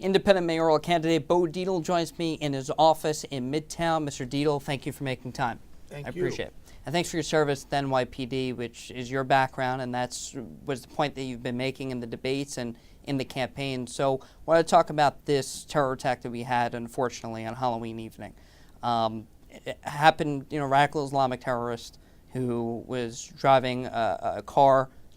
Independent mayoral candidate Bo Dietl joins me in his office in Midtown. Mr. Dietl, thank you for making time. Thank you. I appreciate it. And thanks for your service to NYPD, which is your background, and was the point that you've been making in the debates and in the campaign. So I want to talk about this terror attack that we had, unfortunately, on Halloween evening. It happened, radical Islamic terrorist who was driving a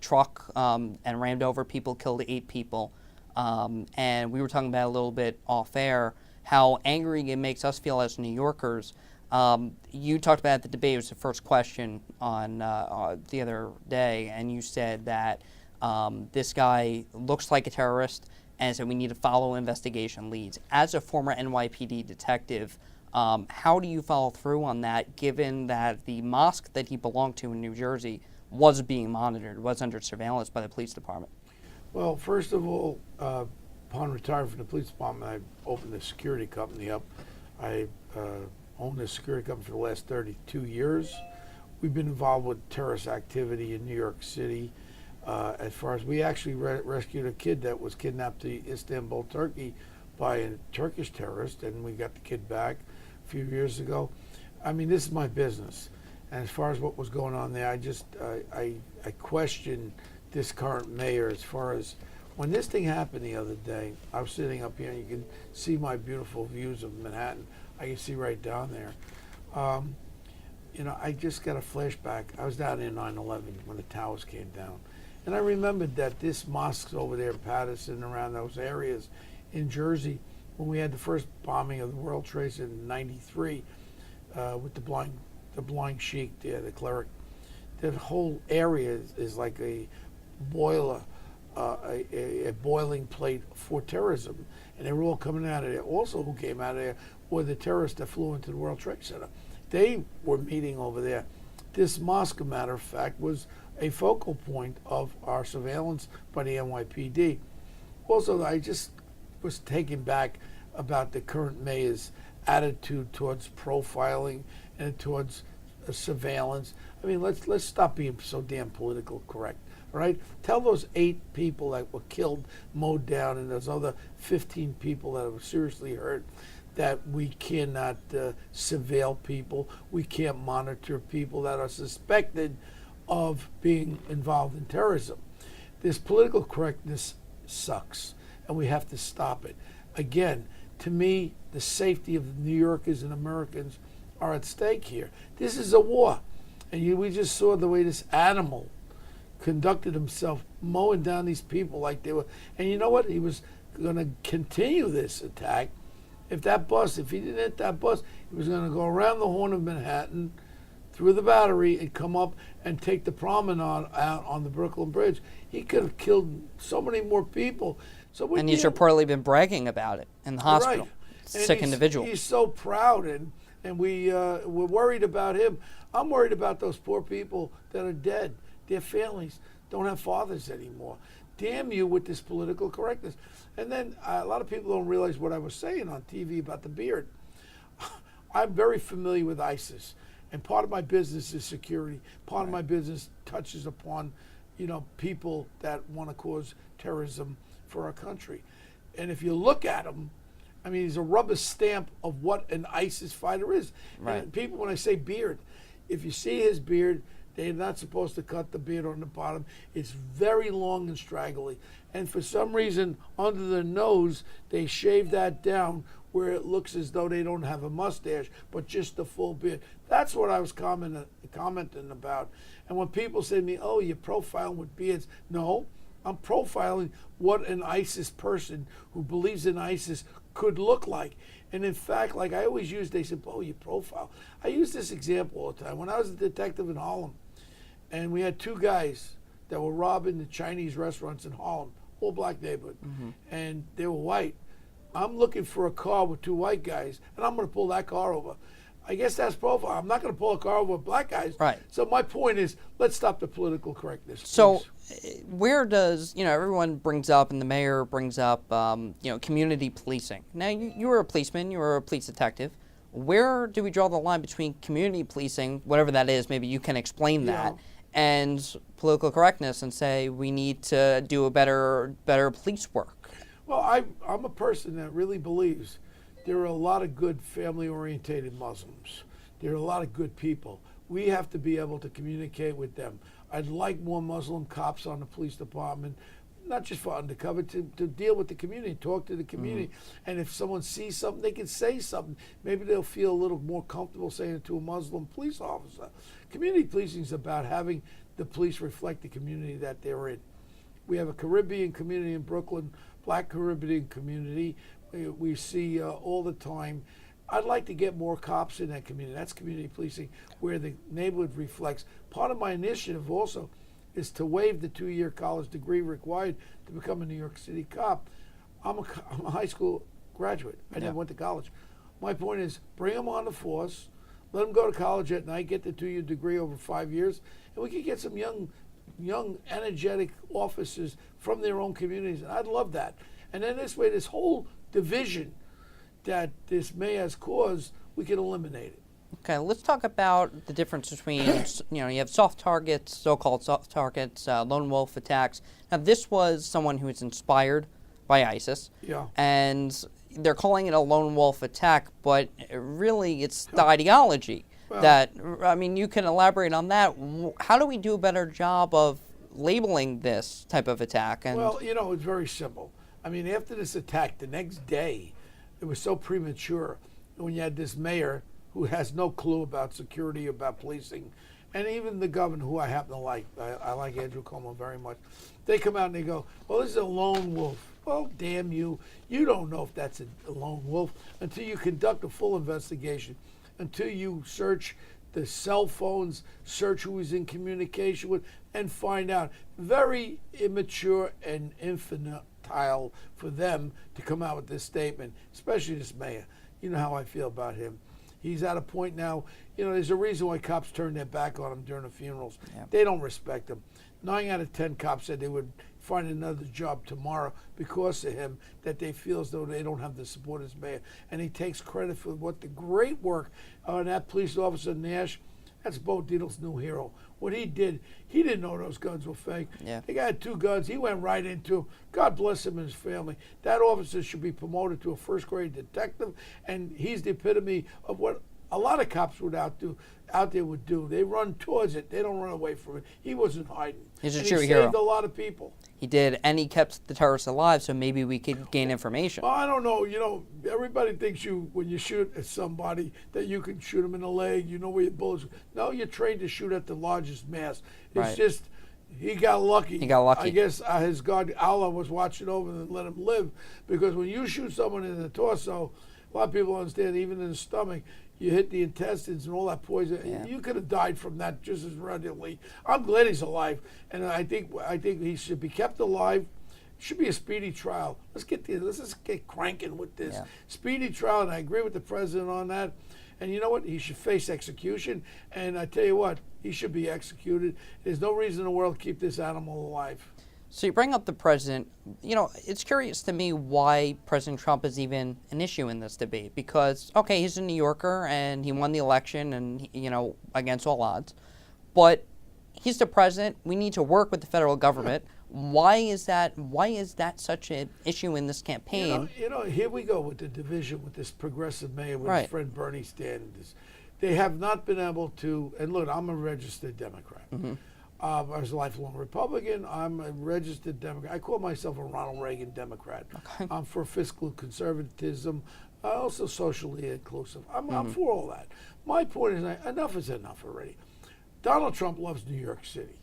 truck, and rammed over people, killed 8 people. And we were talking about a little bit off air how angry it makes us feel as New Yorkers. You talked about at the debate, it was the first question on the other day, and you said that this guy looks like a terrorist and said we need to follow investigation leads. As a former NYPD detective, how do you follow through on that, given that the mosque that he belonged to in New Jersey was being monitored, was under surveillance by the police department? Well, first of all, upon retiring from the police department, I opened a security company up. I owned this security company for the last 32 years. We've been involved with terrorist activity in New York City. As far as we actually rescued a kid that was kidnapped to Istanbul, Turkey by a Turkish terrorist, and we got the kid back a few years ago. I mean, this is my business. And as far as what was going on there, I question this current mayor. As far as when this thing happened the other day, I was sitting up here and you can see my beautiful views of Manhattan. I can see right down there. I just got a flashback. I was down in 9/11 when the towers came down. And I remembered that this mosque over there in Patterson, around those areas in Jersey, when we had the first bombing of the World Trade Center in '93, with the blind sheik there, the cleric, the whole area is like a boiler, a boiling plate for terrorism. And they were all coming out of there. Also, who came out of there were the terrorists that flew into the World Trade Center. They were meeting over there. This mosque, a matter of fact, was a focal point of our surveillance by the NYPD. Also, I just was taken back about the current mayor's attitude towards profiling and towards surveillance. I mean, let's stop being so damn political correct. All right? Tell those 8 people that were killed, mowed down, and those other 15 people that were seriously hurt, that we cannot surveil people. We can't monitor people that are suspected of being involved in terrorism. This political correctness sucks, and we have to stop it. Again, to me, the safety of New Yorkers and Americans are at stake here. This is a war. And we just saw the way this animal conducted himself, mowing down these people like they were. And you know what? He was going to continue this attack. If he didn't hit that bus, he was going to go around the horn of Manhattan, through the Battery, and come up and take the promenade out on the Brooklyn Bridge. He could have killed so many more people. And he's reportedly been bragging about it in the hospital. Right. Sick individual. He's so proud, and we're worried about him. I'm worried about those poor people that are dead. Their families don't have fathers anymore. Damn you with this political correctness. And then a lot of people don't realize what I was saying on TV about the beard. I'm very familiar with ISIS, and part of my business is security. Part of my business touches upon, people that want to cause terrorism for our country. And if you look at him, I mean, he's a rubber stamp of what an ISIS fighter is. Right. And people, when I say beard, if you see his beard, they're not supposed to cut the beard on the bottom. It's very long and straggly. And for some reason, under the nose, they shave that down where it looks as though they don't have a mustache, but just the full beard. That's what I was commenting about. And when people say to me, oh, you're profiling with beards. No, I'm profiling what an ISIS person who believes in ISIS could look like. And in fact, like I always use, they said, oh, you profile. I use this example all the time. When I was a detective in Harlem, and we had 2 guys that were robbing the Chinese restaurants in Harlem, all black neighborhood, and they were white. I'm looking for a car with 2 white guys, and I'm going to pull that car over. I guess that's profile. I'm not going to pull a car over with black guys. Right. So my point is, let's stop the political correctness. So where does, everyone brings up, and the mayor brings up, community policing. Now, you were a policeman, you were a police detective. Where do we draw the line between community policing, whatever that is, maybe you can explain that, and political correctness and say we need to do a better police work? Well, I'm a person that really believes there are a lot of good family-orientated Muslims. There are a lot of good people. We have to be able to communicate with them. I'd like more Muslim cops on the police department, not just for undercover, to deal with the community, talk to the community. And if someone sees something, they can say something. Maybe they'll feel a little more comfortable saying it to a Muslim police officer. Community policing is about having the police reflect the community that they're in. We have a Caribbean community in Brooklyn, Black Caribbean community. We see all the time. I'd like to get more cops in that community. That's community policing, where the neighborhood reflects. Part of my initiative also is to waive the 2-year college degree required to become a New York City cop. I'm a high school graduate. I never went to college. My point is, bring them on the force, let them go to college at night, get the 2-year degree over 5 years, and we can get some young, energetic officers from their own communities. And I'd love that. And then this way, this whole division that this mayor has caused, we can eliminate it. Okay, let's talk about the difference between, you have soft targets, so-called soft targets, lone wolf attacks. Now, this was someone who was inspired by ISIS. Yeah. And they're calling it a lone wolf attack, but really it's the ideology that, you can elaborate on that. How do we do a better job of labeling this type of attack? And well, it's very simple. After this attack, the next day, it was so premature when you had this mayor who has no clue about security, about policing, and even the governor, who I happen to like. I like Andrew Cuomo very much. They come out and they go, well, this is a lone wolf. Well, damn you. You don't know if that's a lone wolf until you conduct a full investigation, until you search the cell phones, search who he's in communication with, and find out. Very immature and infantile for them to come out with this statement, especially this mayor. You know how I feel about him. He's at a point now, there's a reason why cops turn their back on him during the funerals. Yeah. They don't respect him. 9 out of 10 cops said they would find another job tomorrow because of him, that they feel as though they don't have the support as mayor. And he takes credit for what the great work on that police officer, Nash. That's Bo Dietl's new hero. What he did, he didn't know those guns were fake. Yeah. The guy had 2 guns. He went right into them. God bless him and his family. That officer should be promoted to a first-grade detective, and he's the epitome of what a lot of cops would out there would do. They run towards it. They don't run away from it. He wasn't hiding. He's a and true he hero. Saved a lot of people. He did, and he kept the terrorists alive, so maybe we could gain information. Well, I don't know. Everybody thinks when you shoot at somebody that you can shoot them in the leg. You know where your bullets. No, you're trained to shoot at the largest mass. It's just he got lucky. He got lucky. I guess his God, Allah, was watching over and let him live. Because when you shoot someone in the torso, a lot of people understand, even in the stomach, you hit the intestines and all that poison. Yeah. You could have died from that just as readily. I'm glad he's alive, and I think he should be kept alive. Should be a speedy trial. Let's just get cranking with this speedy trial, and I agree with the president on that. And you know what? He should face execution. And I tell you what, he should be executed. There's no reason in the world to keep this animal alive. So you bring up the president. It's curious to me why President Trump is even an issue in this debate. Because, okay, he's a New Yorker and he won the election and, against all odds. But he's the president. We need to work with the federal government. Why is that such an issue in this campaign? Here we go with the division with this progressive mayor with his friend Bernie Sanders. They have not been able to, and look, I'm a registered Democrat. Mm-hmm. I was a lifelong Republican. I'm a registered Democrat. I call myself a Ronald Reagan Democrat. Okay. I'm for fiscal conservatism, also socially inclusive. I'm for all that. My point is, enough is enough already. Donald Trump loves New York City.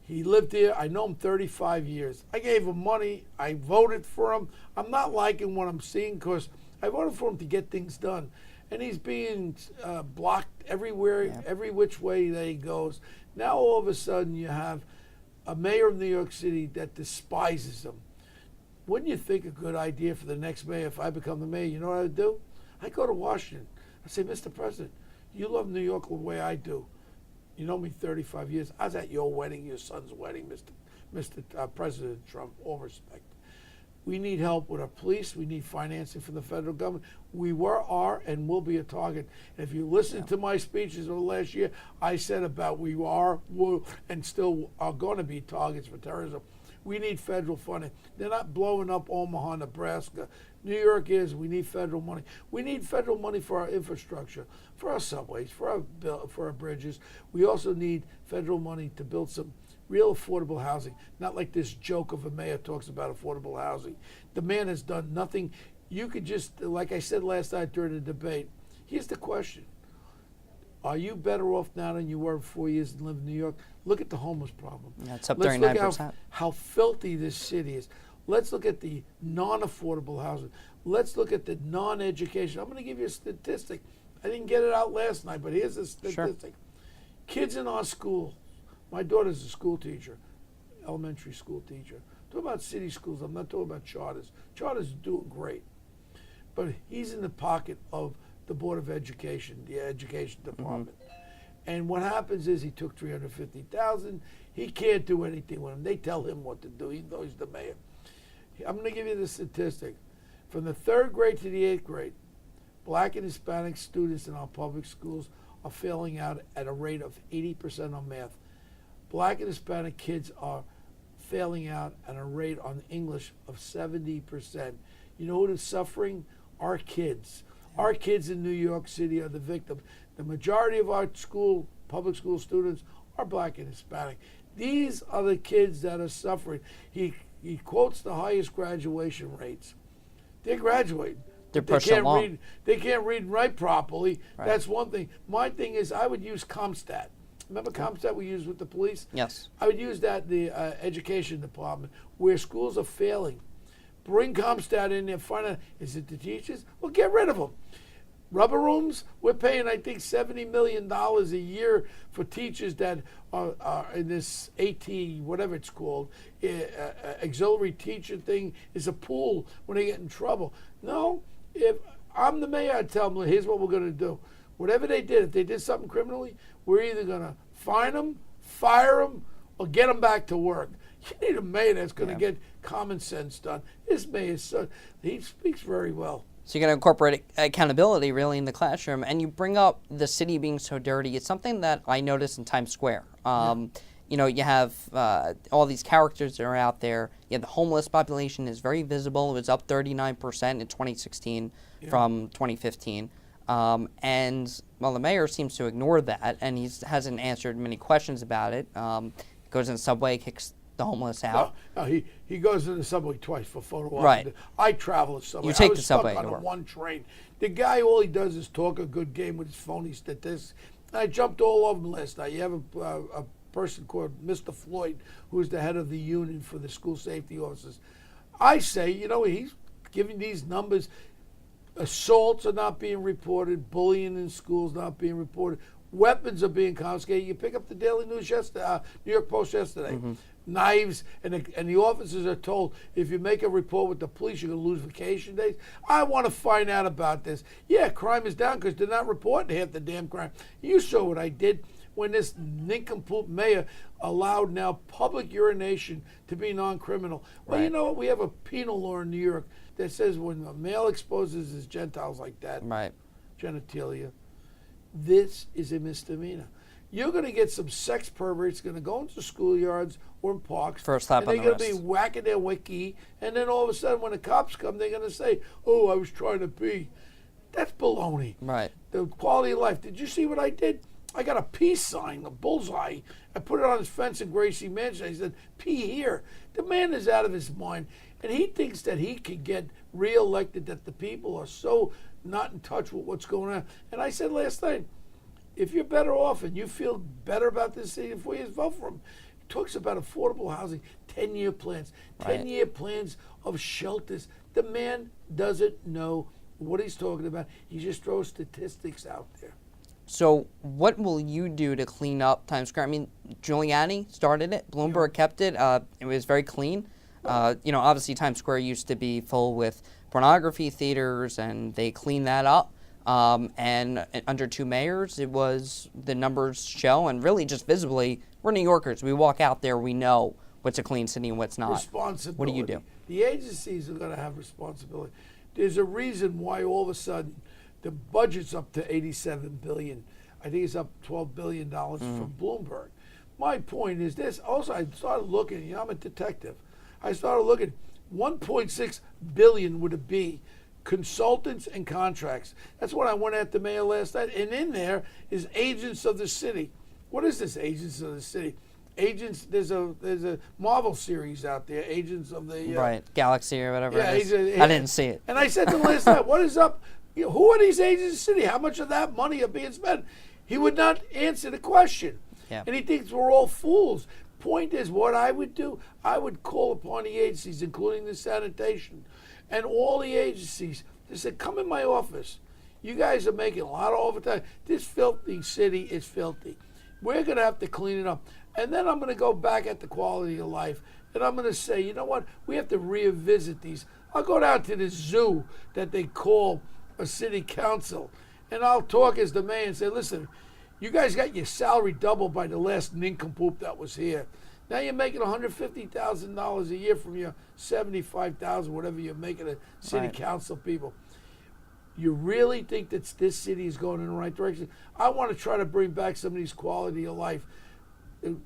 He lived here. I know him 35 years. I gave him money. I voted for him. I'm not liking what I'm seeing because I voted for him to get things done. And he's being blocked everywhere, every which way that he goes. Now all of a sudden you have a mayor of New York City that despises him. Wouldn't you think a good idea for the next mayor, if I become the mayor, you know what I would do? I go to Washington. I say, Mr. President, you love New York the way I do. You know me 35 years. I was at your wedding, your son's wedding, Mr. President Trump, all respect. We need help with our police. We need financing from the federal government. We are, and will be a target. And if you listen to my speeches over the last year, I said about we are, will, and still are going to be targets for terrorism. we need federal funding. They're not blowing up Omaha, Nebraska. New York is, we need federal money. We need federal money for our infrastructure, for our subways, for our bridges. We also need federal money to build some real affordable housing, not like this joke of a mayor talks about affordable housing. The man has done nothing. You could just, like I said last night during the debate, here's the question. Are you better off now than you were 4 years and living in New York? Look at the homeless problem. Yeah, it's up Let's 39%. look how filthy this city is. Let's look at the non-affordable housing. Let's look at the non-education. I'm going to give you a statistic. I didn't get it out last night, but here's a statistic. Sure. Kids in our school, my daughter's a school teacher, elementary school teacher. I'm talking about city schools. I'm not talking about charters. Charters are doing great. But he's in the pocket of the Board of Education, the Education Department. And what happens is he took $350,000. He can't do anything with him. They tell him what to do. He knows he's the mayor. I'm going to give you the statistic. From the 3rd grade to the 8th grade, Black and Hispanic students in our public schools are failing out at a rate of 80% on math. Black and Hispanic kids are failing out at a rate on English of 70%. You know who is suffering? Our kids. Our kids in New York City are the victims. The majority of our public school students are Black and Hispanic. These are the kids that are suffering. He quotes the highest graduation rates. They're graduating. They're pushing along. They can't read and write properly. Right. That's one thing. My thing is I would use CompStat. Remember CompStat we used with the police? Yes. I would use that in the education department where schools are failing. Bring CompStat in there, find out, is it the teachers? Well, get rid of them. Rubber rooms, we're paying, I think, $70 million a year for teachers that are in this AT, whatever it's called, auxiliary teacher thing, is a pool when they get in trouble. No, if I'm the mayor, I'd tell them, here's what we're going to do. Whatever they did, if they did something criminally, we're either going to fine them, fire them, or get them back to work. You need a mayor that's going to get common sense done. This mayor, he speaks very well. So you're going to incorporate accountability really in the classroom, and you bring up the city being so dirty. It's something that I noticed in Times Square. You know, you have all these characters that are out there. You have the homeless population is very visible. It was up 39% in 2016 from 2015. And, well, the mayor seems to ignore that, and he hasn't answered many questions about it. Goes in the subway, kicks the homeless out. No, he goes in the subway twice for photo op. Right. I travel the subway. You take I was the subway stuck to on work. one train. The guy, all he does is talk a good game with his phony statistics. I jumped all over him last night. You have a person called Mr. Floyd, who's the head of the union for the school safety officers. I say, you know, he's giving these numbers. Assaults are not being reported. Bullying in schools not being reported. Weapons are being confiscated. You pick up the Daily News yesterday, New York Post yesterday. Knives, and the officers are told, if you make a report with the police, you're going to lose vacation days. I want to find out about this. Yeah, crime is down because they're not reporting half the damn crime. You saw what I did when this nincompoop mayor allowed now public urination to be non-criminal. Well, you know what? We have a penal law in New York that says when a male exposes his genitals like that, genitalia, this is a misdemeanor. You're going to get some sex perverts going to go into schoolyards or in parks. For a slap on the and they're going wrist. to be whacking their wiki. And then all of a sudden when the cops come, they're going to say, oh, I was trying to pee. That's baloney. Right. The quality of life. Did you see what I did? I got a peace sign, a bullseye. I put it on his fence in Gracie Mansion. I said, pee here. The man is out of his mind. And he thinks that he could get reelected, that the people are so not in touch with what's going on. And I said last night, if you're better off and you feel better about this city in 4 years, vote for him. He talks about affordable housing, 10-year plans, 10-year plans of shelters. The man doesn't know what he's talking about. He just throws statistics out there. So what will you do to clean up Times Square? I mean, Giuliani started it. Bloomberg kept it. It was very clean. You know, obviously Times Square used to be full with pornography theaters, and they cleaned that up. And under two mayors, it was, the numbers show, and really just visibly, we're New Yorkers. We walk out there, we know what's a clean city and what's not. Responsibility. What do you do? The agencies are going to have responsibility. There's a reason why all of a sudden the budget's up to $87 billion. I think it's up $12 billion from Bloomberg. My point is this. Also, I started looking, you know, I'm a detective. I started looking. 1.6 billion would it be? Consultants and contracts. That's what I went at the mayor last night. And in there is agents of the city. What is this, agents of the city? Agents. There's a Marvel series out there. Agents of the right, Galaxy or whatever. Yeah, it is. I didn't see it. And I said to him last night, "What is up? Who are these agents of the city? How much of that money are being spent?" He would not answer the question. Yeah. And he thinks we're all fools. Point is, what I would do, I would call upon the agencies, including the sanitation, and all the agencies. They said, "Come in my office. You guys are making a lot of overtime. This filthy city is filthy. We're going to have to clean it up." And then I'm going to go back at the quality of life, and I'm going to say, you know what? We have to revisit these. I'll go down to this zoo that they call a city council, and I'll talk as the mayor and say, "Listen, you guys got your salary doubled by the last nincompoop that was here. Now you're making $150,000 a year from your $75,000, whatever you're making a city council people. You really think that this city is going in the right direction?" I want to try to bring back some of these quality of life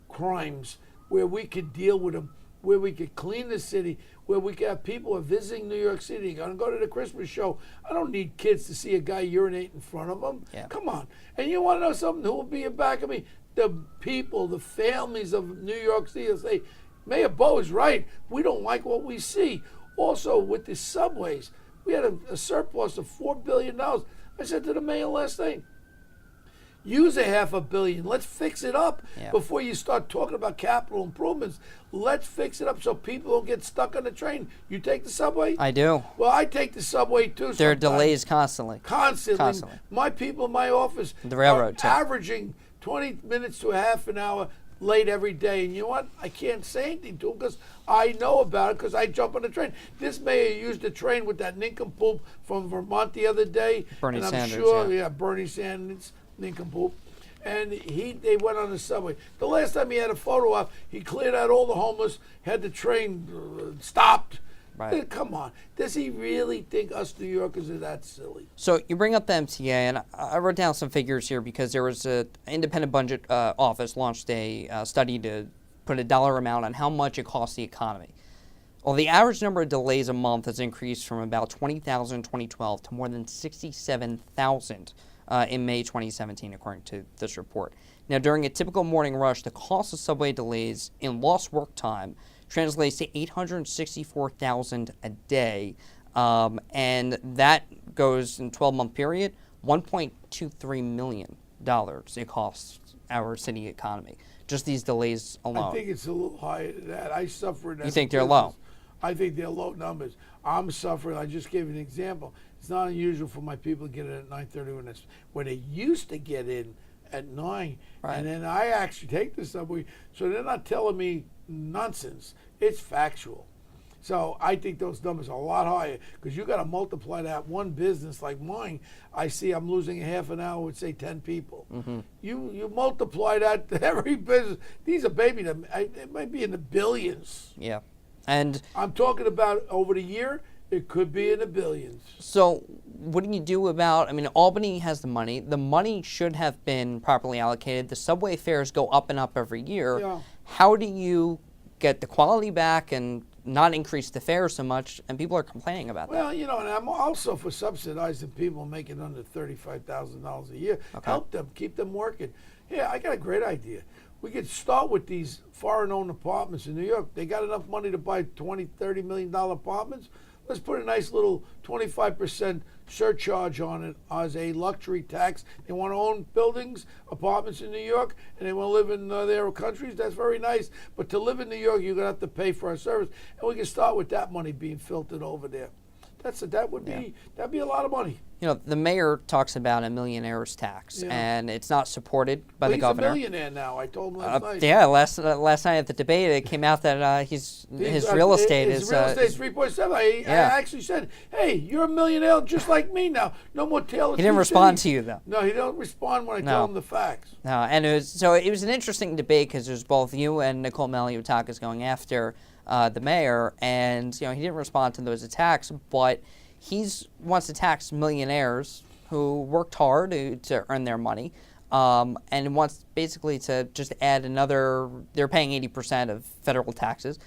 crimes where we could deal with them, where we could clean the city, where we could have people who are visiting New York City, going to go to the Christmas show. I don't need kids to see a guy urinate in front of them. Yeah. Come on. And you want to know something? Who will be in back of me? The people, the families of New York City will say, "Mayor Bo is right. We don't like what we see." Also, with the subways, we had a surplus of $4 billion. I said to the mayor last night, use $500 million. Let's fix it up before you start talking about capital improvements. Let's fix it up so people don't get stuck on the train. You take the subway? I do. Well, I take the subway too. There are delays constantly. Constantly. My people in my office the railroad are too. averaging 20 minutes to a half an hour late every day. And you know what? I can't say anything to them because I know about it because I jump on the train. This mayor used the train with that nincompoop from Vermont the other day. Bernie and I'm Sanders, sure, Bernie Sanders, nincompoop. And they went on the subway. The last time he had a photo op, he cleared out all the homeless, had the train stopped. Right. Come on. Does he really think us New Yorkers are that silly? So you bring up the MTA, and I wrote down some figures here because there was an independent budget office launched a study to put a dollar amount on how much it costs the economy. Well, the average number of delays a month has increased from about 20,000 in 2012 to more than 67,000 in May 2017, according to this report. Now, during a typical morning rush, the cost of subway delays in lost work time translates to $864,000 a day, and that goes in a 12-month period, $1.23 million it costs our city economy. Just these delays alone. I think it's a little higher than that. I suffer in that. You think they're low? I think they're low numbers. I'm suffering. I just gave you an example. It's not unusual for my people to get in at 9:30 when they used to get in at 9. Right. And then I actually take the subway. So they're not telling me nonsense. It's factual. So I think those numbers are a lot higher because you got to multiply that. One business like mine, I see I'm losing a half an hour with, say, 10 people. Mm-hmm. You multiply that to every business. These are it might be in the billions. Yeah. And I'm talking about over the year, it could be in the billions. so what do you do about, Albany has the money. The money should have been properly allocated. The subway fares go up and up every year. Yeah. How do you get the quality back and not increase the fare so much? And people are complaining about that. Well, and I'm also for subsidizing people making under $35,000 a year. Okay. Help them, keep them working. Yeah, I got a great idea. We could start with these foreign-owned apartments in New York. They got enough money to buy $20, $30 million apartments. Let's put a nice little 25% surcharge on it as a luxury tax. They want to own buildings, apartments in New York, and they want to live in their countries. That's very nice. But to live in New York, you're going to have to pay for our service. And we can start with that money being filtered over there. That'd be a lot of money. The mayor talks about a millionaire's tax, and it's not supported by the He's governor. a millionaire now. I told him last night. Yeah, last night at the debate, it came out that his real estate is 3.7. I actually said, "Hey, you're a millionaire just like me now. No more Taylor." He didn't respond to you though. No, he don't respond when I tell him the facts. No, and it was an interesting debate because there's both you and Nicole Maliotakis going after the mayor, and he didn't respond to those attacks, but he wants to tax millionaires who worked hard to earn their money, and wants basically to just add another. They're paying 80% of federal taxes,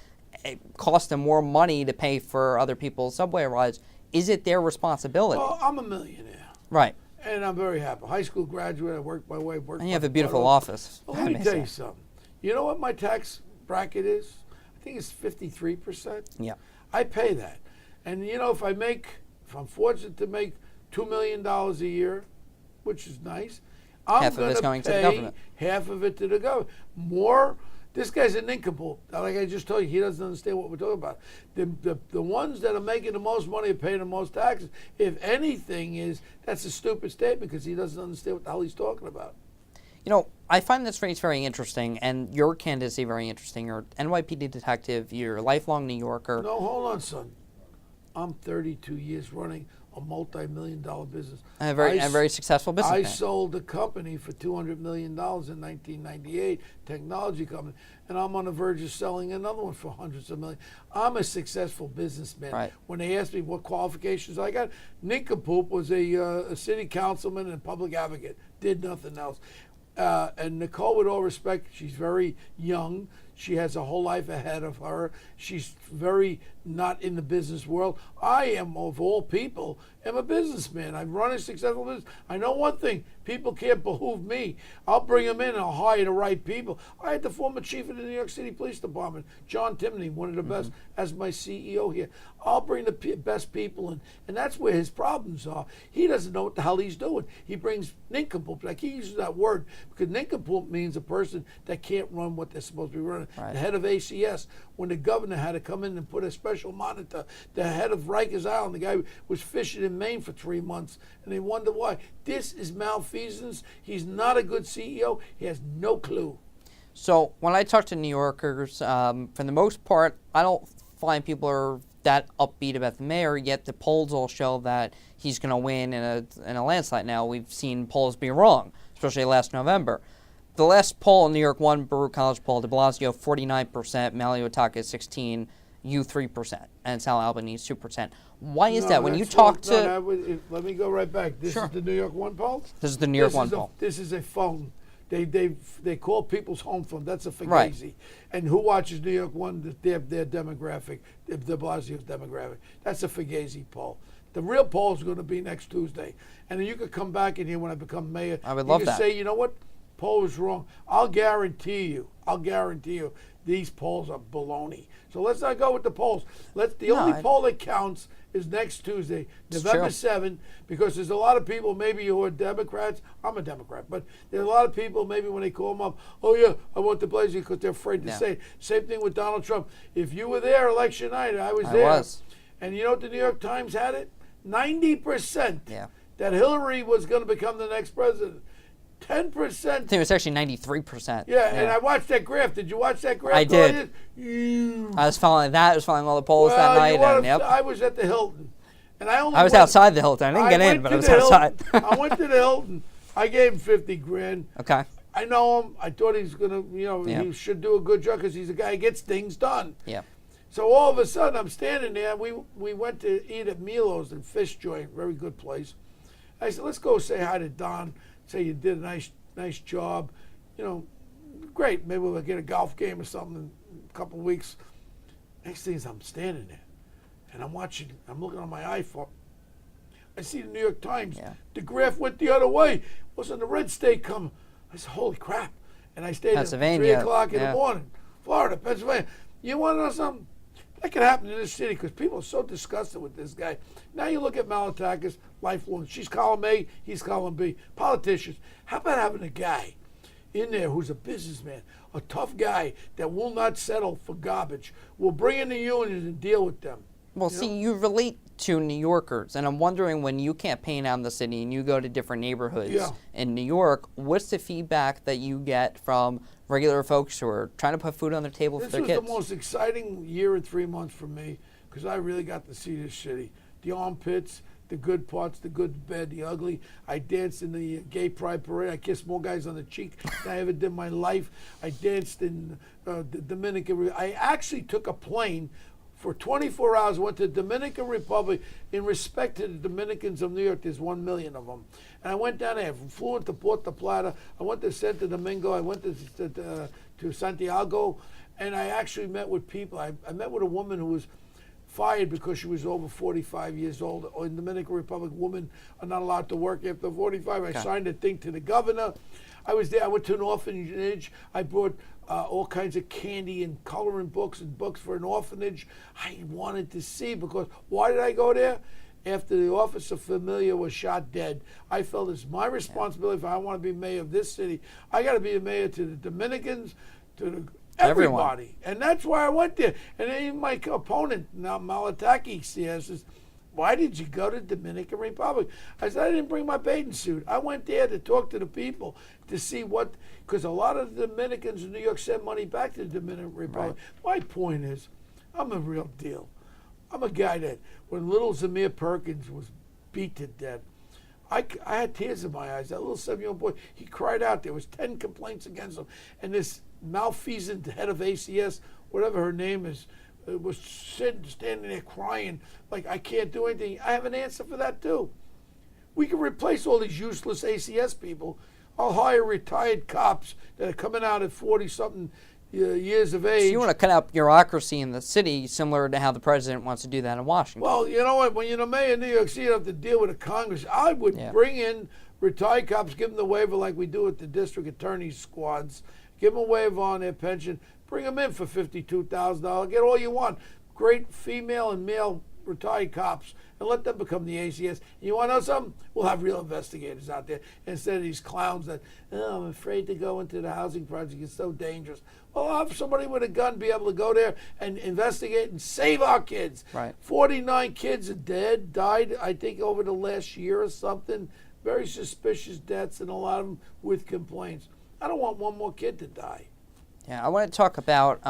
it costs them more money to pay for other people's subway rides. Is it their responsibility? Well, I'm a millionaire. Right. And I'm very happy. High school graduate, I worked my way, And you have a beautiful office. Well, let me tell you something. You know what my tax bracket is? I think it's 53%. Yeah. I pay that. And you know, if I'm fortunate to make $2 million a year, which is nice, I'm half of it's going to the government. Half of it to the government. More. This guy's a nincompoop. Like I just told you, he doesn't understand what we're talking about. The ones that are making the most money are paying the most taxes. If anything, that's a stupid statement because he doesn't understand what the hell he's talking about. You know, I find this phrase very interesting, and your candidacy very interesting. You're an NYPD detective. You're a lifelong New Yorker. No, hold on, son. I'm 32 years running a multi-million-dollar business. And a very successful businessman. I sold a company for $200 million in 1998, technology company, and I'm on the verge of selling another one for hundreds of millions. I'm a successful businessman. Right. When they asked me what qualifications I got, nincompoop was a city councilman and a public advocate, did nothing else. And Nicole, with all respect, she's very young. She has a whole life ahead of her. She's very not in the business world. I am, of all people, am a businessman. I've run a successful business. I know one thing. People can't behoove me. I'll bring them in and I'll hire the right people. I had the former chief of the New York City Police Department, John Timoney, one of the best, as my CEO here. I'll bring the best people in. And that's where his problems are. He doesn't know what the hell he's doing. He brings nincompoop. Like he uses that word because nincompoop means a person that can't run what they're supposed to be running. Right. The head of ACS, when the governor had to come in and put a special monitor, the head of Rikers Island, the guy was fishing in Maine for 3 months, and they wonder why. This is malfeasance. He's not a good CEO. He has no clue. So when I talk to New Yorkers, for the most part, I don't find people are that upbeat about the mayor, yet the polls all show that he's going to win in a landslide. Now, we've seen polls be wrong, especially last November. The last poll in New York, one Baruch College poll, de Blasio 49%, Maliotakis 16%, you 3%, and Sal Albanese 2%. Why is that? When you talk to... let me go right back. This is the New York One poll? This is the New York One poll. This is a phone. They call people's home phone. That's a fugazi. Right. And who watches New York One? Their demographic, de Blasio's demographic. That's a fugazi poll. The real poll is going to be next Tuesday. And then you could come back in here when I become mayor. I would love that. You could say, you know what? Poll was wrong. I'll guarantee you these polls are baloney. So let's not go with the polls. The only poll that counts is next Tuesday, November 7th, because there's a lot of people maybe who are Democrats. I'm a Democrat, but there's a lot of people maybe when they call them up, oh yeah, I want the Blasio because they're afraid to say it. Same thing with Donald Trump. If you were there election night, I was there. And you know what the New York Times had it? 90% that Hillary was going to become the next president. 10%. I think it was actually 93%. Yeah, and I watched that graph. Did you watch that graph? I did. I was following that. I was following all the polls that night. I was at the Hilton. And I was outside the Hilton. I didn't get in, but I was outside. I went to the Hilton. I gave him 50 grand. Okay. I know him. I thought he's going to, he should do a good job because he's a guy who gets things done. Yeah. So all of a sudden, I'm standing there. We went to eat at Milo's, the fish joint, very good place. I said, let's go say hi to Don. Say you did a nice job, great. Maybe we'll get a golf game or something in a couple of weeks. Next thing is I'm standing there, and I'm looking on my iPhone. I see the New York Times. Yeah. The graph went the other way. Wasn't the red state coming? I said, holy crap. And I stayed at 3 o'clock in the morning. Florida, Pennsylvania. You want to know something? That could happen in this city because people are so disgusted with this guy. Now you look at Maliotakis, lifelong. She's column A, he's column B. Politicians. How about having a guy in there who's a businessman, a tough guy that will not settle for garbage, will bring in the unions and deal with them? Well, you relate to New Yorkers, and I'm wondering when you campaign out in the city and you go to different neighborhoods in New York, what's the feedback that you get from regular folks who are trying to put food on their table for their kids? This was the most exciting year and 3 months for me because I really got to see this city. The armpits, the good parts, the good, the bad, the ugly. I danced in the gay pride parade. I kissed more guys on the cheek than I ever did in my life. I danced in the Dominican. I actually took a plane for 24 hours, went to the Dominican Republic in respect to the Dominicans of New York. There's 1 million of them. And I went down there, flew into Puerto Plata. I went to Santo Domingo. I went to Santiago. And I actually met with people. I met with a woman who was fired because she was over 45 years old. In the Dominican Republic, women are not allowed to work after 45. I signed a thing to the governor. I was there. I went to an orphanage. I brought all kinds of candy and coloring books and books for an orphanage. I wanted to see, because why did I go there? After the officer familiar was shot dead, I felt it's my responsibility. If I want to be mayor of this city, I got to be a mayor to the Dominicans, to the everybody. And that's why I went there. And then even my opponent, now Malataki, says, why did you go to Dominican Republic? I said, I didn't bring my bathing suit. I went there to talk to the people to see what, because a lot of the Dominicans in New York send money back to the Dominican Republic. Right. My point is, I'm a real deal. I'm a guy that, when little Zamir Perkins was beat to death, I had tears in my eyes. That little 7-year-old boy, he cried out. There was 10 complaints against him. And this malfeasant head of ACS, whatever her name is, was standing there crying like, I can't do anything. I have an answer for that too. We can replace all these useless ACS people. I'll hire retired cops that are coming out at 40-something years of age. So you want to cut out bureaucracy in the city, similar to how the president wants to do that in Washington. Well, you know what? When you're the mayor of New York City, you have to deal with a Congress. I would bring in retired cops, give them the waiver like we do at the district attorney's squads, give them a waiver on their pension, bring them in for $52,000, get all you want. Great female and male retired cops, and let them become the ACS. You want to know something? We'll have real investigators out there instead of these clowns that, I'm afraid to go into the housing project. It's so dangerous. Well, I'll have somebody with a gun be able to go there and investigate and save our kids. Right. 49 kids are died, I think, over the last year or something. Very suspicious deaths, and a lot of them with complaints. I don't want one more kid to die. Yeah, I want to talk about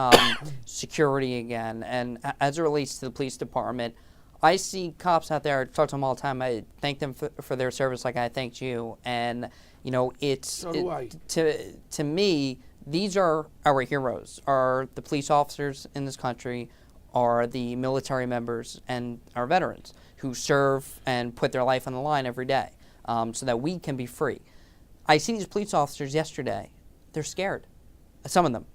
security again, and as it relates to the police department, I see cops out there. I talk to them all the time. I thank them for their service, like I thanked you. And it's so do I. To me, these are our heroes. Are the police officers in this country, are the military members, and our veterans who serve and put their life on the line every day, so that we can be free. I see these police officers yesterday. They're scared. Some of them,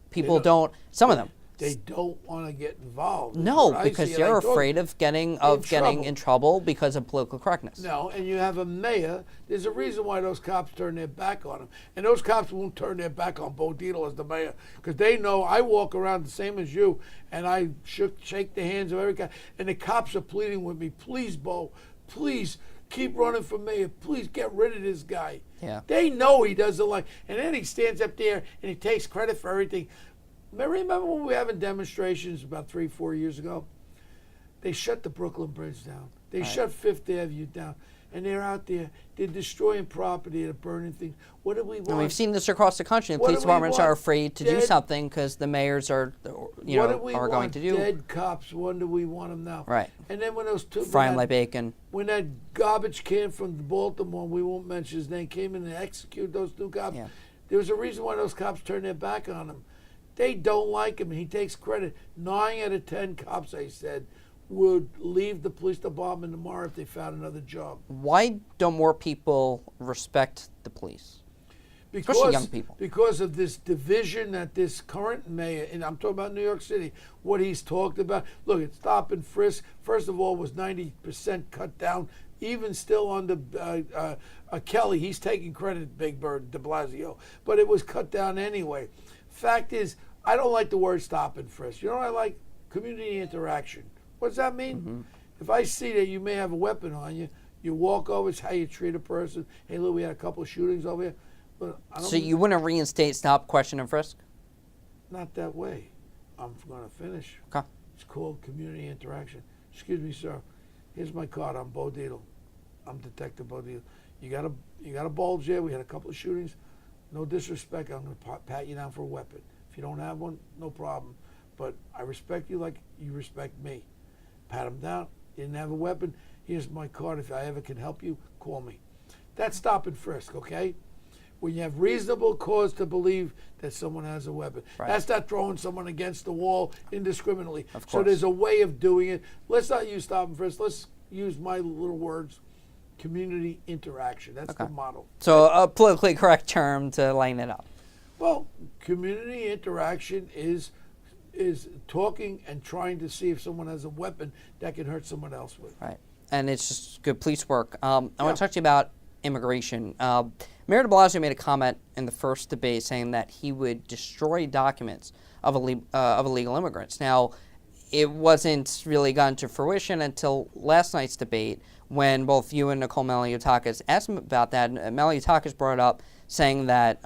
people don't. Some of them. They don't want to get involved. No, because they're afraid of getting in trouble because of political correctness. No, and you have a mayor. There's a reason why those cops turn their back on him, and those cops won't turn their back on Bo Dietl as the mayor, because they know I walk around the same as you, and I shake the hands of every guy, and the cops are pleading with me, please, Bo, please keep running for mayor. Please get rid of this guy. Yeah. They know he doesn't like, and then he stands up there and he takes credit for everything. Remember when we were having demonstrations about 3-4 years ago? They shut the Brooklyn Bridge down. They shut Fifth Avenue down. And they're out there. They're destroying property. They're burning things. What do we want? And we've seen this across the country. The police departments are afraid to do something because the mayors are, are going to do. Dead cops. When do we want them now? Right. And then when those two frying like bacon. When that garbage can from Baltimore, we won't mention his name, came in and executed those two cops. Yeah. There was a reason why those cops turned their back on him. They don't like him, and he takes credit. 9 out of 10 cops, I said, would leave the police department tomorrow if they found another job. Why don't more people respect the police? Especially young people. Because of this division that this current mayor, and I'm talking about New York City, what he's talked about. Look, it's stop and frisk, first of all, was 90% cut down. Even still under Kelly, he's taking credit, Big Bird de Blasio, but it was cut down anyway. Fact is, I don't like the word stop and frisk. You know what I like? Community interaction. What does that mean? Mm-hmm. If I see that you may have a weapon on you, you walk over, it's how you treat a person. Hey, look, we had a couple of shootings over here. But so you wouldn't reinstate stop, question, and frisk? Not that way. I'm going to finish. Okay. It's called community interaction. Excuse me, sir. Here's my card. I'm Bo Dietl. I'm Detective Bo Dietl. You got a bulge there. We had a couple of shootings. No disrespect. I'm going to pat you down for a weapon. If you don't have one, no problem. But I respect you like you respect me. Pat him down. You didn't have a weapon. Here's my card. If I ever can help you, call me. That's stop and frisk, okay? When you have reasonable cause to believe that someone has a weapon. Right. That's not throwing someone against the wall indiscriminately. Of course. So there's a way of doing it. Let's not use stop and frisk. Let's use my little words. Community interaction. That's the model. So a politically correct term to line it up. Well, community interaction is talking and trying to see if someone has a weapon that can hurt someone else with. Right. And it's just good police work. I want to talk to you about immigration. Mayor de Blasio made a comment in the first debate saying that he would destroy documents of illegal immigrants. Now, it wasn't really gotten to fruition until last night's debate when both you and Nicole Maliotakis asked him about that. And Maliotakis brought it up saying that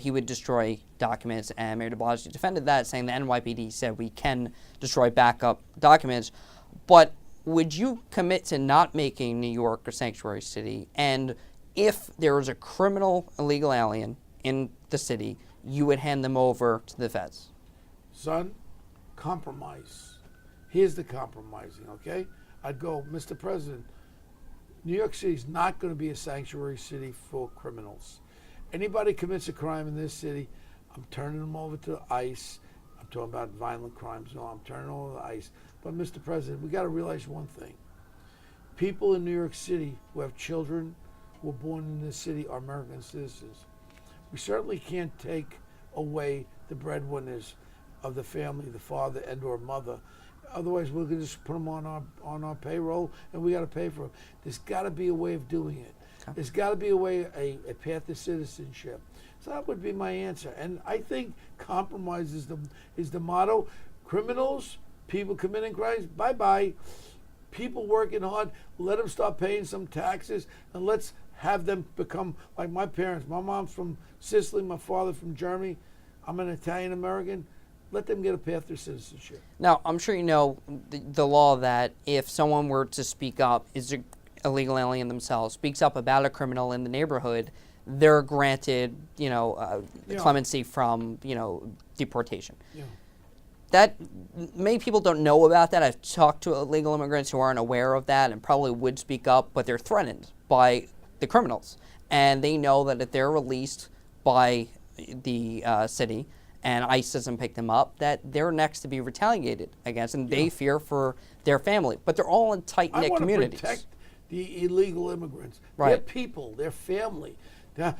he would destroy documents, and Mayor de Blasio defended that, saying the NYPD said we can destroy backup documents. But would you commit to not making New York a sanctuary city? And if there was a criminal illegal alien in the city, you would hand them over to the feds? Son, compromise. Here's the compromising, okay? I'd go, Mr. President, New York City's not going to be a sanctuary city for criminals. Anybody commits a crime in this city, I'm turning them over to ICE. I'm talking about violent crimes. No, I'm turning them over to ICE. But, Mr. President, we got to realize one thing. People in New York City who have children who were born in this city are American citizens. We certainly can't take away the breadwinners of the family, the father and or mother. Otherwise, we're going to just put them on our payroll, and we got to pay for them. There's got to be a way of doing it. Okay. There's got to be a way, a path to citizenship. So that would be my answer. And I think compromise is the motto. Criminals, people committing crimes, bye-bye. People working hard, let them start paying some taxes, and let's have them become like my parents. My mom's from Sicily, my father from Germany. I'm an Italian-American. Let them get a path to citizenship. Now, I'm sure you know the law that if someone were to speak up, is an illegal alien themselves, speaks up about a criminal in the neighborhood, they're granted, clemency from, deportation. Yeah. That many people don't know about that. I've talked to illegal immigrants who aren't aware of that and probably would speak up, but they're threatened by the criminals. And they know that if they're released by the city and ICE doesn't pick them up, that they're next to be retaliated against, and they fear for their family. But they're all in tight-knit communities. I want to protect the illegal immigrants. Right. Their people, their family. Now,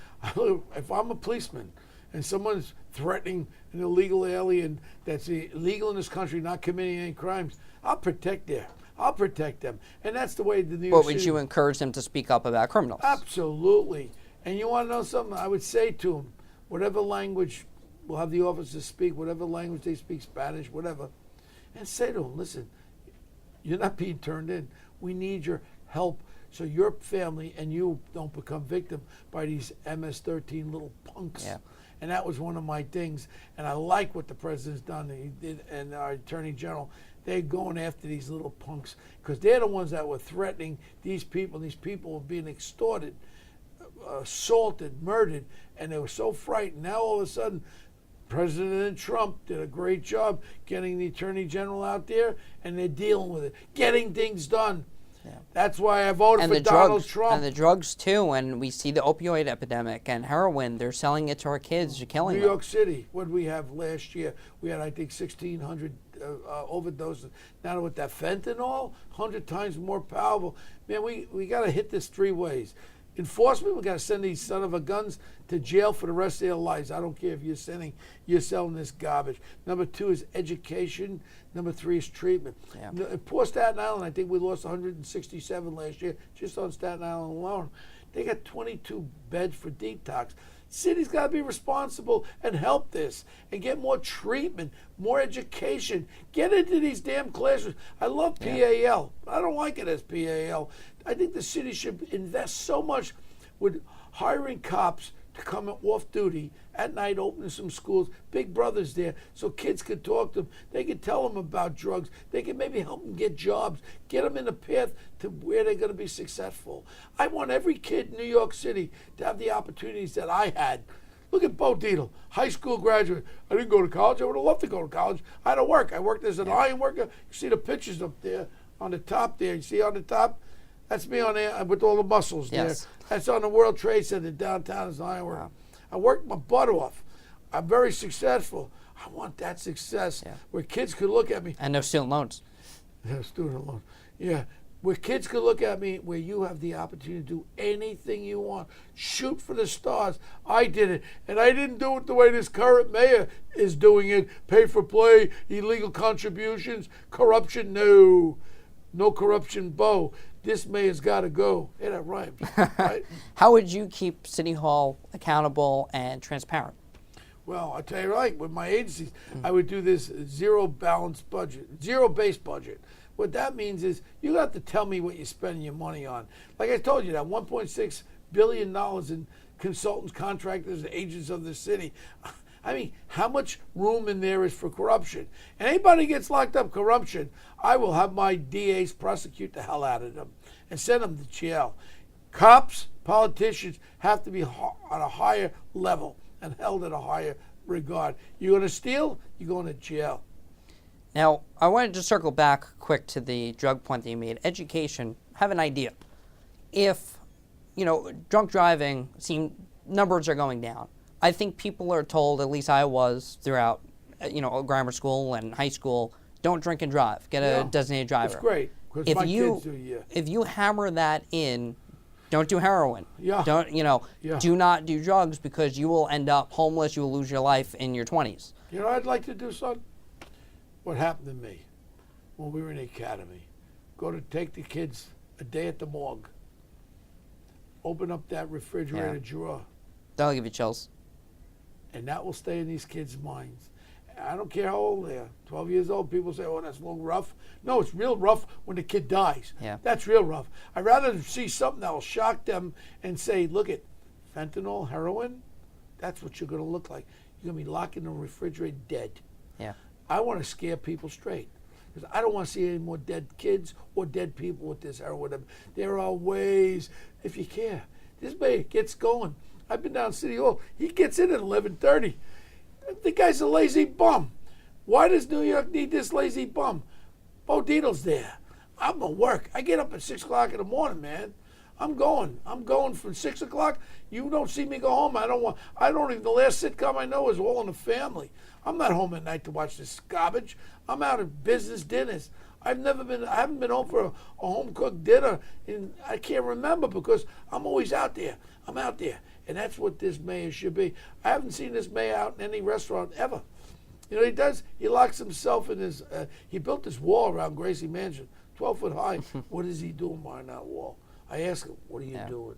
if I'm a policeman and someone's threatening an illegal alien that's illegal in this country, not committing any crimes, I'll protect them. And that's the way the New York City... But would you encourage them to speak up about criminals? Absolutely. And you want to know something? I would say to them, whatever language, we'll have the officers speak, whatever language they speak, Spanish, whatever, and say to them, listen, you're not being turned in. We need your help so your family and you don't become victim by these MS-13 little punks. Yeah. And that was one of my things. And I like what the president's done, he did, and our attorney general. They're going after these little punks because they're the ones that were threatening these people. These people were being extorted, assaulted, murdered, and they were so frightened. Now all of a sudden, President Trump did a great job getting the attorney general out there, and they're dealing with it, getting things done. Yeah. That's why I voted for Donald Trump. And the drugs, too, and we see the opioid epidemic and heroin. They're selling it to our kids. They're killing them. New York City, what did we have last year? We had, I think, 1,600 overdoses. Now with that fentanyl, 100 times more powerful. Man, we got to hit this three ways. Enforcement, we got to send these son of a guns to jail for the rest of their lives. I don't care if you're selling this garbage. Number two is education. Number three is treatment. Yeah. Poor Staten Island, I think we lost 167 last year just on Staten Island alone. They got 22 beds for detox. City's got to be responsible and help this and get more treatment, more education. Get into these damn classrooms. I love PAL. I don't like it as PAL. I think the city should invest so much with hiring cops to come off duty at night, opening some schools, Big Brother's there, so kids could talk to them. They could tell them about drugs. They could maybe help them get jobs, get them in a path to where they're going to be successful. I want every kid in New York City to have the opportunities that I had. Look at Bo Dietl, high school graduate. I didn't go to college. I would have loved to go to college. I had to work. I worked as an iron worker. You see the pictures up there on the top there. You see on the top? That's me on there with all the muscles there. That's on the World Trade Center downtown as an iron worker. Wow. I worked my butt off. I'm very successful. I want that success where kids could look at me. And no student loans. Yeah, student loans. Yeah. where kids could look at me, where you have the opportunity to do anything you want. Shoot for the stars. I did it. And I didn't do it the way this current mayor is doing it. Pay for play, illegal contributions, corruption. No. No corruption, Bo. This mayor's got to go. Hey, that rhymes, right? How would you keep City Hall accountable and transparent? Well, I'll tell you right, with my agencies, I would do this zero-based budget. What that means is you have to tell me what you're spending your money on. Like I told you, that $1.6 billion in consultants, contractors, and agents of the city. I mean, how much room in there is for corruption? And anybody gets locked up corruption, I will have my DAs prosecute the hell out of them and send them to jail. Cops, politicians have to be on a higher level and held at a higher regard. You're going to steal, you're going to jail. Now, I wanted to circle back quick to the drug point that you made. Education, have an idea. If, drunk driving, numbers are going down. I think people are told, at least I was throughout, grammar school and high school, don't drink and drive. Get a designated driver. That's great. Because my kids do, yeah. If you hammer that in, don't do heroin. Yeah. Do not do drugs because you will end up homeless. You will lose your life in your 20s. You know what I'd like to do, son? What happened to me when we were in the academy. Go to take the kids a day at the morgue. Open up that refrigerator drawer. That'll give you chills. And that will stay in these kids' minds. I don't care how old they are. 12 years old, people say, oh, that's a little rough. No, it's real rough when the kid dies. Yeah. That's real rough. I'd rather see something that will shock them and say, look at fentanyl, heroin, that's what you're going to look like. You're going to be locked in the refrigerator dead. Yeah. I want to scare people straight. Because I don't want to see any more dead kids or dead people with this heroin. There are ways, if you care. This man gets going. I've been down City Hall. He gets in at 11:30. The guy's a lazy bum. Why does New York need this lazy bum? Bo Dietl's there. I'm going to work. I get up at 6 o'clock in the morning, man. I'm going from 6 o'clock. You don't see me go home. The last sitcom I know is All in the Family. I'm not home at night to watch this garbage. I'm out at business dinners. I haven't been home for a home cooked dinner I can't remember because I'm always out there. I'm out there. And that's what this mayor should be. I haven't seen this mayor out in any restaurant ever. You know what he does? He locks himself in his, he built this wall around Gracie Mansion, 12 foot high. What is he doing behind that wall? I ask him, what are you doing?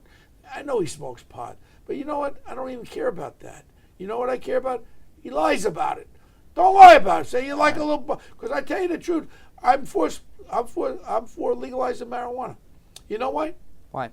I know he smokes pot, but you know what? I don't even care about that. You know what I care about? He lies about it. Don't lie about it. Say you like a little, because I tell you the truth, I'm for legalizing marijuana. You know why? Why?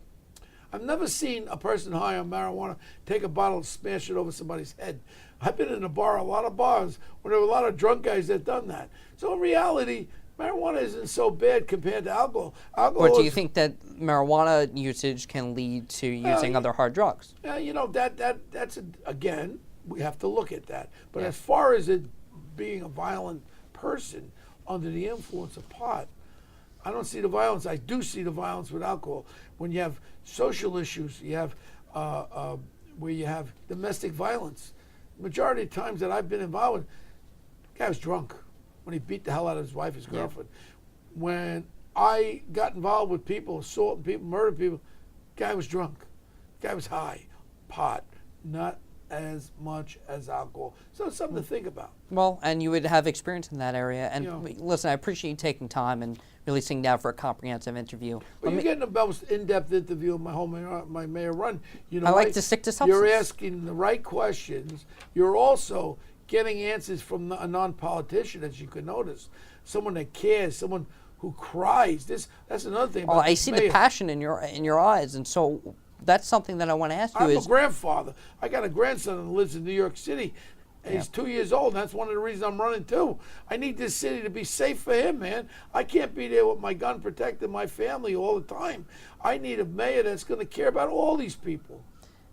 I've never seen a person high on marijuana take a bottle and smash it over somebody's head. I've been in a lot of bars, where there were a lot of drunk guys that done that. So in reality, marijuana isn't so bad compared to alcohol. Or do you think that marijuana usage can lead to using other hard drugs? That's again, we have to look at that. But as far as it being a violent person under the influence of pot, I don't see the violence. I do see the violence with alcohol. When you have social issues, you have where you have domestic violence. The majority of times that I've been involved with, the guy was drunk when he beat the hell out of his wife, his girlfriend. Yeah. When I got involved with people, assaulting people, murdering people, the guy was drunk. The guy was high. Pot, not as much as alcohol. So it's something to think about. Well, and you would have experience in that area. And listen, I appreciate you taking time and really sitting down for a comprehensive interview. Well, you're getting the most in-depth interview of my mayor run. You know, I like to stick to substance. You're asking the right questions. You're also getting answers from a non-politician, as you can notice. Someone that cares, someone who cries. That's another thing. Well, I see the passion in your eyes, and so that's something that I want to ask you. I'm a grandfather. I got a grandson that lives in New York City. He's 2 years old, and that's one of the reasons I'm running too. I need this city to be safe for him, man. I can't be there with my gun protecting my family all the time. I need a mayor that's going to care about all these people.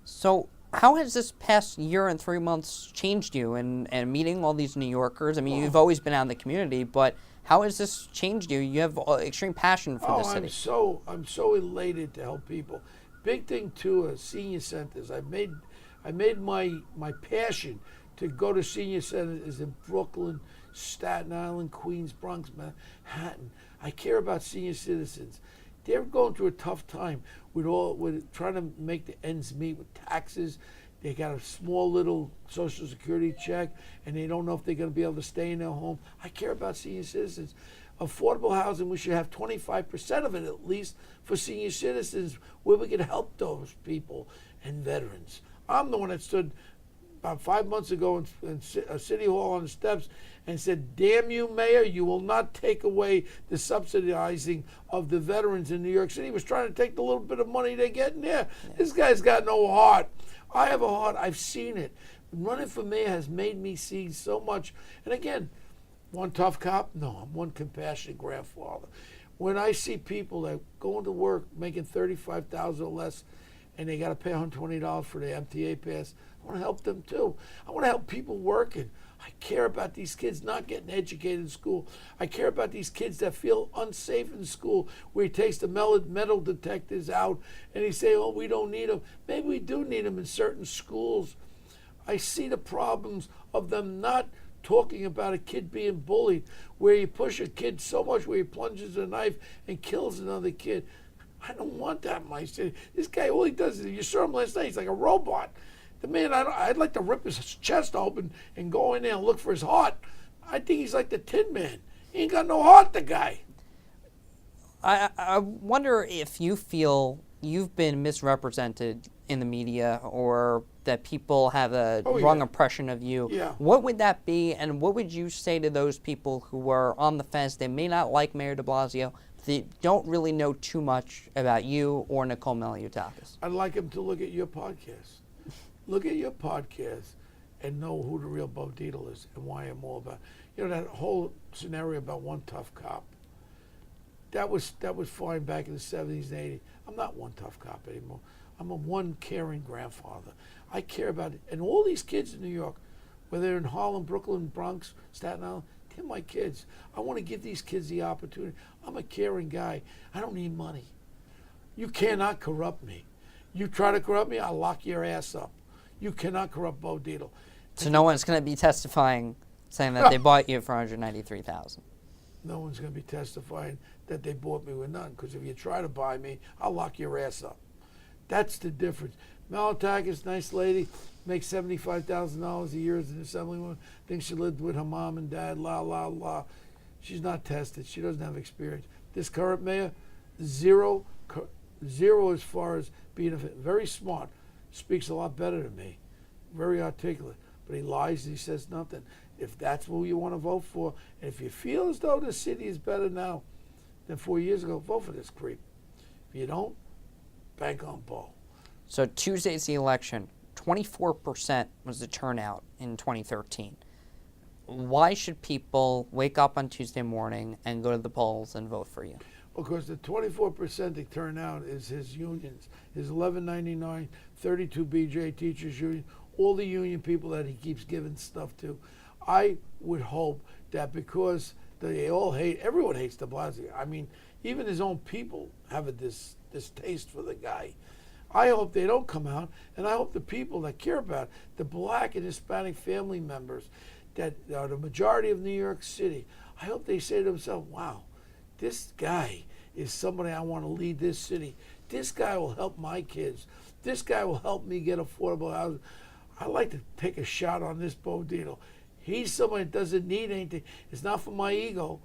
So how has this past year and 3 months changed you and meeting all these New Yorkers? I mean, you've always been out in the community, but how has this changed you? You have extreme passion for this city. I'm so elated to help people. Big thing too, senior centers. I made my passion to go to senior centers in Brooklyn, Staten Island, Queens, Bronx, Manhattan. I care about senior citizens. They're going through a tough time with trying to make the ends meet with taxes. They got a small little Social Security check, and they don't know if they're going to be able to stay in their home. I care about senior citizens. Affordable housing, we should have 25% of it at least for senior citizens, where we can help those people and veterans. I'm the one that stood about 5 months ago in City Hall on the steps and said, damn you, Mayor, you will not take away the subsidizing of the veterans in New York City. He was trying to take the little bit of money they get in there. Yeah. This guy's got no heart. I have a heart. I've seen it. Running for mayor has made me see so much. And again, one tough cop? No, I'm one compassionate grandfather. When I see people that going to work making $35,000 or less, and they got to pay $120 for their MTA pass, I want to help them too. I want to help people working. I care about these kids not getting educated in school. I care about these kids that feel unsafe in school, where he takes the metal detectors out and he say, oh, we don't need them. Maybe we do need them in certain schools. I see the problems of them not talking about a kid being bullied, where you push a kid so much where he plunges a knife and kills another kid. I don't want that in my city. This guy, all he does is, you saw him last night, he's like a robot. The man, I'd like to rip his chest open and go in there and look for his heart. I think he's like the Tin Man. He ain't got no heart, the guy. I wonder if you feel you've been misrepresented in the media, or that people have a wrong impression of you. Yeah. What would that be, and what would you say to those people who are on the fence? They may not like Mayor de Blasio. They don't really know too much about you or Nicole Maliotakis. I'd like them to look at your podcast. Look at your podcast and know who the real Bo Dietl is and why I'm all about. You know, that whole scenario about one tough cop, that was fine back in the 70s and 80s. I'm not one tough cop anymore. I'm a one caring grandfather. I care about it. And all these kids in New York, whether they're in Harlem, Brooklyn, Bronx, Staten Island, they're my kids. I want to give these kids the opportunity. I'm a caring guy. I don't need money. You cannot corrupt me. You try to corrupt me, I'll lock your ass up. You cannot corrupt Bo Dietl. So no one's going to be testifying saying that they bought you for $193,000. No one's going to be testifying that they bought me with none, because if you try to buy me, I'll lock your ass up. That's the difference. Maliotakis, nice lady, makes $75,000 a year as an assemblywoman. Thinks she lived with her mom and dad, la, la, la. She's not tested. She doesn't have experience. This current mayor, zero as far as being very smart. Speaks a lot better than me. Very articulate. But he lies and he says nothing. If that's who you want to vote for, and if you feel as though the city is better now than 4 years ago, vote for this creep. If you don't, bank on Bo. So Tuesday's the election. 24% was the turnout in 2013. Why should people wake up on Tuesday morning and go to the polls and vote for you? Because the 24% that turn out is his unions, his 1199, 32 BJ teachers union, all the union people that he keeps giving stuff to. I would hope that because they all hate, everyone hates de Blasio. I mean, even his own people have this taste for the guy. I hope they don't come out, and I hope the people that care about it, the black and Hispanic family members that are the majority of New York City, I hope they say to themselves, wow, this guy is somebody I want to lead this city. This guy will help my kids. This guy will help me get affordable housing. I like to take a shot on this Bo Dietl. He's somebody that doesn't need anything. It's not for my ego.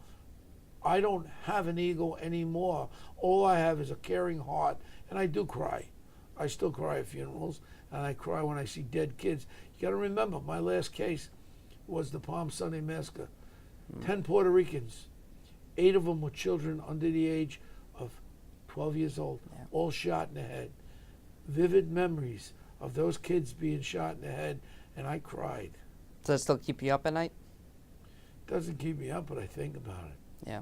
I don't have an ego anymore. All I have is a caring heart, and I do cry. I still cry at funerals, and I cry when I see dead kids. You got to remember, my last case was the Palm Sunday massacre. 10 Puerto Ricans. 8 of them were children under the age of 12 years old, all shot in the head. Vivid memories of those kids being shot in the head, and I cried. Does that still keep you up at night? Doesn't keep me up, but I think about it. Yeah.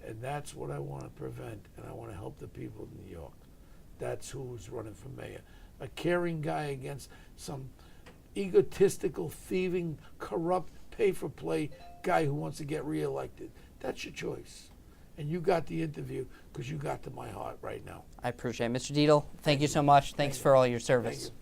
And that's what I want to prevent, and I want to help the people of New York. That's who's running for mayor. A caring guy against some egotistical, thieving, corrupt, pay-for-play guy who wants to get reelected. That's your choice. And you got the interview because you got to my heart right now. I appreciate it. Mr. Dietl, thank you so much. Thanks for all your service. Thank you.